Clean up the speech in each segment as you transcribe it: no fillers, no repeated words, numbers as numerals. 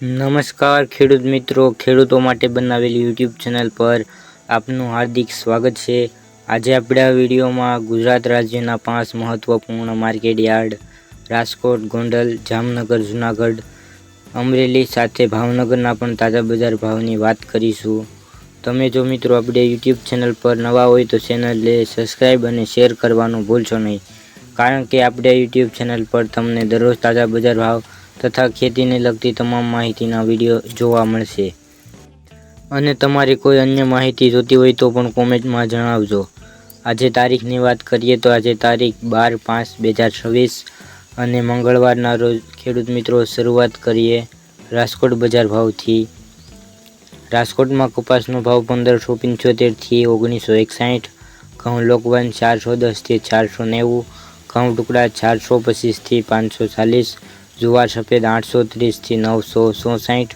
નમસ્કાર ખેડૂત મિત્રો, ખેડૂતો માટે બનાવેલી યુટ્યુબ ચેનલ પર આપનું હાર્દિક સ્વાગત છે। આજે આપણે આ વિડીયોમાં ગુજરાત રાજ્યના 5 મહત્વપૂર્ણ માર્કેટ યાર્ડ રાજકોટ, ગોંડલ, જામનગર, જૂનાગઢ, અમરેલી સાથે ભાવનગરના પણ તાજા બજાર ભાવની વાત કરીશું। તમે જો મિત્રો આપણે યુટ્યુબ ચેનલ પર નવા હોય તો ચેનલને સબસ્ક્રાઈબ અને શેર કરવાનું ભૂલશો નહીં, કારણ કે આપણે યુટ્યુબ ચેનલ પર તમને દરરોજ તાજા બજાર ભાવ તથા ખેતીને લગતી તમામ માહિતીના વિડીયો જોવા મળશે। અને તમારી કોઈ અન્ય માહિતી જોતી હોય તો પણ કોમેન્ટમાં જણાવજો। આજે તારીખની વાત કરીએ તો આજે તારીખ 12/5/2026 અને મંગળવારના રોજ ખેડૂત મિત્રો શરૂઆત કરીએ રાજકોટ બજાર ભાવથી। રાજકોટમાં કપાસનો ભાવ 1575 થી 1961, ઘઉં લોકવન 410 થી 490, ઘઉં ટુકડા 425 થી 540, જુવાર સફેદ 830 થી 967,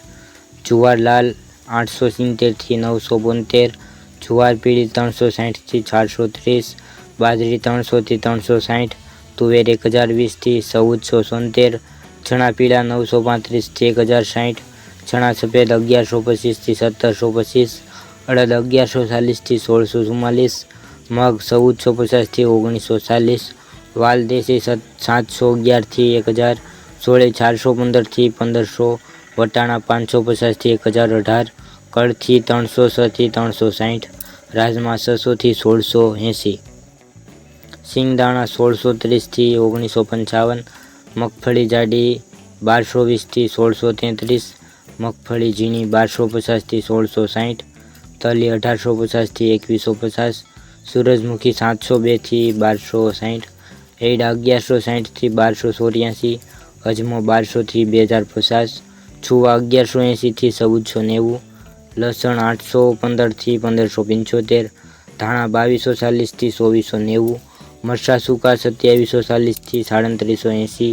જુવાર લાલ 870 થી 972, જુવાર પીળી 360 થી 430, બાજરી 300 થી 360, તુવેર 1020 થી 1473, ચણા પીળા 935 થી 1060, ચણા સફેદ 1125 થી 1725, અડદ 1140 થી 1644, મગ 1450 થી 1940, વાલ દેશી 711 થી 1000, સોળે 415 થી 1500, વટાણા 550 થી 1018, કળથી 306 થી 360, રાજમા 600 થી 1680, સિંગદાણા 1630 થી 1955, મગફળી જાડી 1220 થી 1633, મગફળી ઝીણી 1250 થી 1660, તલી 1850 થી 2150, સૂરજમુખી 702 થી 1260, એડા 1160 થી 1284, અજમો 1200 થી 2050, છુવા 1180 થી 1490, લસણ 815 થી 1575, ધાણા 2240 થી 2490, મરચાં સૂકા 2740 થી 3780,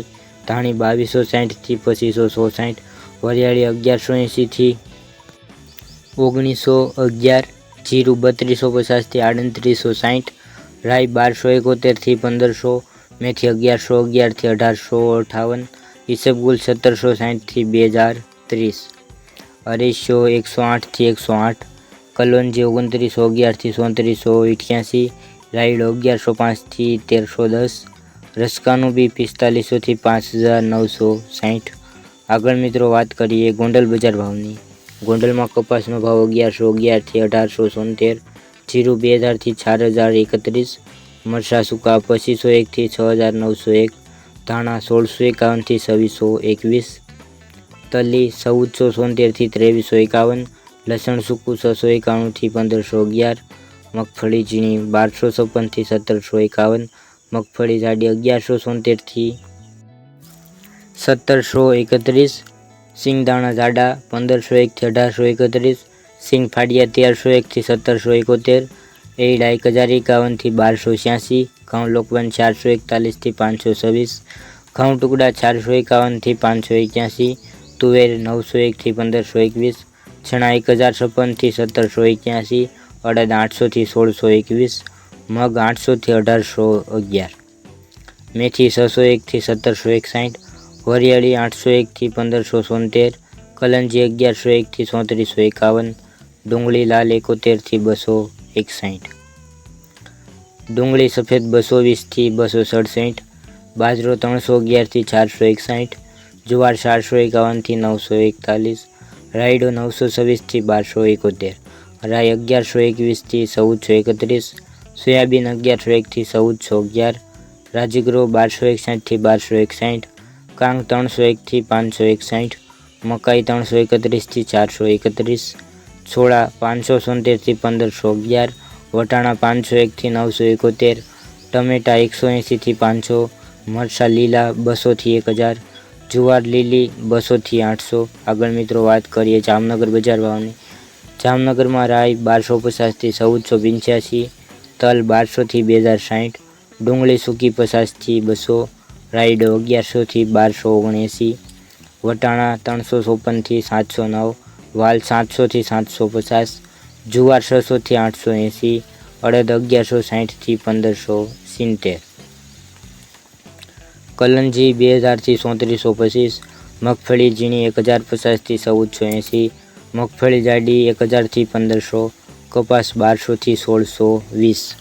ધાણી 2260 થી 2560, વરિયાળી 1180 થી 1911, જીરું 3250 થી 3860, રાઈ 1271 થી 1500, મેથી 1111 થી 1858, ઈસબગુલ 1760 થી 2030, અરેશિયો 108 થી 108, કલોંજી 2911 થી 3488, રાયડો 1105 થી 1310, રસકાનું બી 4500 થી 5960। આગળ મિત્રો વાત કરીએ ગોંડલ બજાર ભાવની। ગોંડલમાં કપાસનો ભાવ 1111 થી 1876, જીરું 2000 થી 4031, મરચાં સૂકા 2501 થી 6901, ધાણા 1651 થી 2621, તલી 1473 થી 2351, લસણ સૂકું 691 થી 1511, મગફળી ઝીણી 1256 થી 1751, મગફળી જાડી 1170 થી 1731, સિંગદાણા જાડા 1501 થી 1831, સિંગ ફાડિયા 1301 થી 1771, એડા 1051 થી 1286, ઘઉં લોકવન 441 થી 526, ઘઉં ટુકડા 451 થી 581, તુવેર 901 થી 1521, ચણા 1056 થી 1781, અડદ 800 થી 1621, મગ 800 થી 1811, મેથી 601 થી 1761, વરિયાળી 801 થી 1570, કલંજી 1101 થી 3451, ડુંગળી લાલ 71 થી 261, ડુંગળી સફેદ 220 થી 267, બાજરો 311 થી 461, જુવાર 451 થી 941, રાયડો 926 થી 1271, રાઈ 1121 થી 1431, સોયાબીન 1101 થી 1411, રાજગરો 1261 થી 1261, કાંગ 301 થી 561, મકાઈ 331 થી 431, છોળા 570 થી 1511, વટાણા 501 થી 971, ટમેટા 180 થી 500, મરચાં લીલા 200 થી 1000, જુવાર લીલી 200 થી 800। આગળ મિત્રો વાત કરીએ જામનગર બજાર ભાવની। જામનગરમાં રાઈ 1250 થી 1485, તલ 1200 થી 2060, ડુંગળી સૂકી 50 થી 200, રાયડો 1100 થી 1279, વટાણા 354 થી 709, વાલ 700 થી 750, જુવાર 600 થી 880, અડદ 1160 થી 1570, કલંજી 2000 થી 3425, મગફળી ઝીણી 1050 થી 1480, મગફળી જાડી 1000 થી 1500, કપાસ 1200 થી 1620,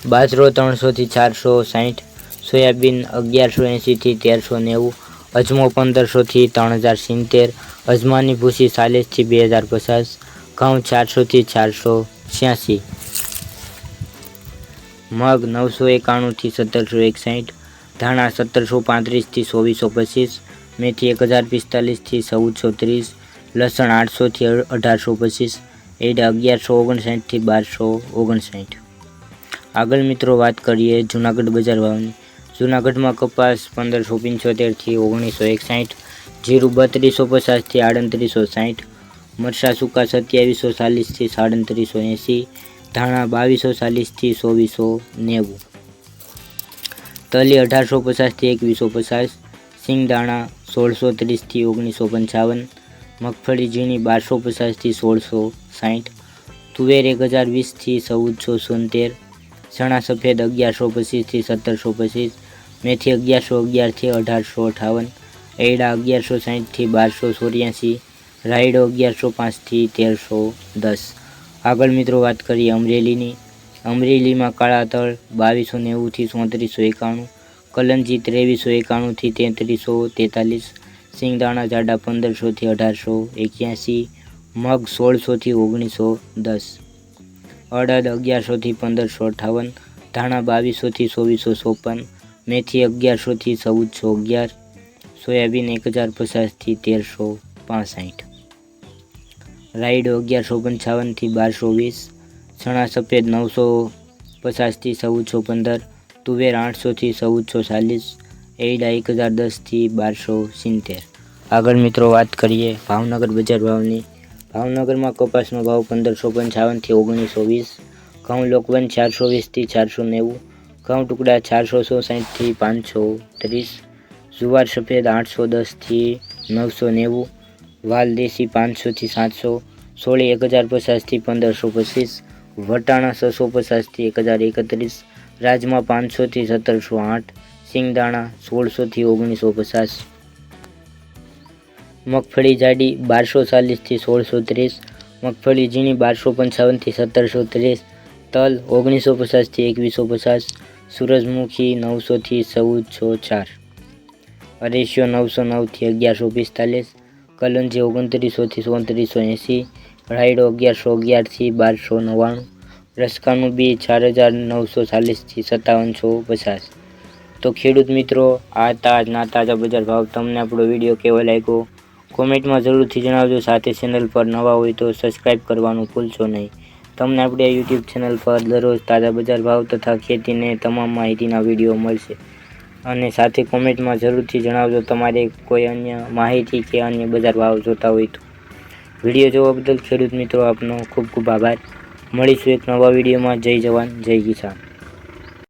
બાજરો 300 થી 460, સોયાબીન 1180 થી 1390, અજમો 1500 થી 3070, અજમાની ભૂસી 40 થી 2050, ઘઉં 400 થી 486, મગ 991 થી 1761, ધાણા 1735 થી 2425, મેથી 1045 થી 1430, લસણ 800 થી 1825, એડા 1159 થી 1259. આગળ મિત્રો વાત કરીએ જૂનાગઢ બજાર ભાવની. જૂનાગઢમાં કપાસ 1575 થી 1961, જીરું 3250 થી 3860, મરચાં સૂકા 2740 થી 3780, ધાણા 2240 થી 2490, તલી 1850 થી 2150, સિંગદાણા 1630 થી 1955, મગફળી ઝીણી 1250 થી 1660, તુવેર 1020 થી 1470, ચણા સફેદ 1125 થી 1725, મેથી 1111 થી 1858, એડા 1160 થી 1284, રાયડો 1105 થી 1310. આગળ મિત્રો વાત કરીએ અમરેલીની. અમરેલીમાં કાળા તલ 2290 થી 3491, કલંજી 2391 થી 3343, સિંગદાણા જાડા 1500 થી 1881, મગ 1600 થી 1910, અડદ 1100 થી 1558, ધાણા 2200 થી 2454, મેથી 1100 થી 1411, સોયાબીન 1050 થી 1365, રાયડો 1155 થી 1220, ચણા સફેદ 950 થી 1415, તુવેર 800 થી 1440, એડા 1010 થી 1270. આગળ મિત્રો વાત કરીએ ભાવનગર બજાર ભાવની. ભાવનગરમાં કપાસનો ભાવ 1555 થી 1920, ઘઉં લોકવન 420 થી 490, ઘઉં ટુકડા 460 થી 530, જુવાર સફેદ 810 થી 990, વાલ દેશી 500 થી 700, સોળી 1050 થી 1525, વટાણા 650 થી 1031, રાજમા 500 થી 1708, સિંગદાણા 1600 થી 1950, મગફળી જાડી 1240 થી 1630, મગફળી ઝીણી 1255 થી 1730, તલ 1950 થી 2150, સૂરજમુખી 900 થી 1404, અરેશિયો 909 થી 1145, કલંજી 2900 થી 3480, રાયડો 1111 થી 1299, રસકાનું બી 4940 થી 5750. તો ખેડૂત મિત્રો, આ હતા આજના તાજા બજાર ભાવ. તમને આપણો વિડીયો કેવો લાગ્યો કોમેન્ટમાં જરૂરથી જણાવજો. સાથે ચેનલ પર નવા હોય તો સબસ્ક્રાઈબ કરવાનું ભૂલશો નહીં. તમને આપણે યુટ્યુબ ચેનલ પર દરરોજ તાજા બજાર ભાવ તથા ખેતીને તમામ માહિતીના વિડીયો મળશે. અને સાથે કોમેન્ટમાં જરૂરથી જણાવજો તમારે કોઈ અન્ય માહિતી કે અન્ય બજાર ભાવ જોતા હોય તો. વિડીયો જોવા બદલ ખેડૂત મિત્રો આપનો ખૂબ ખૂબ આભાર. મળીશું એક નવા વિડીયોમાં. જય જવાન જય કિસાન.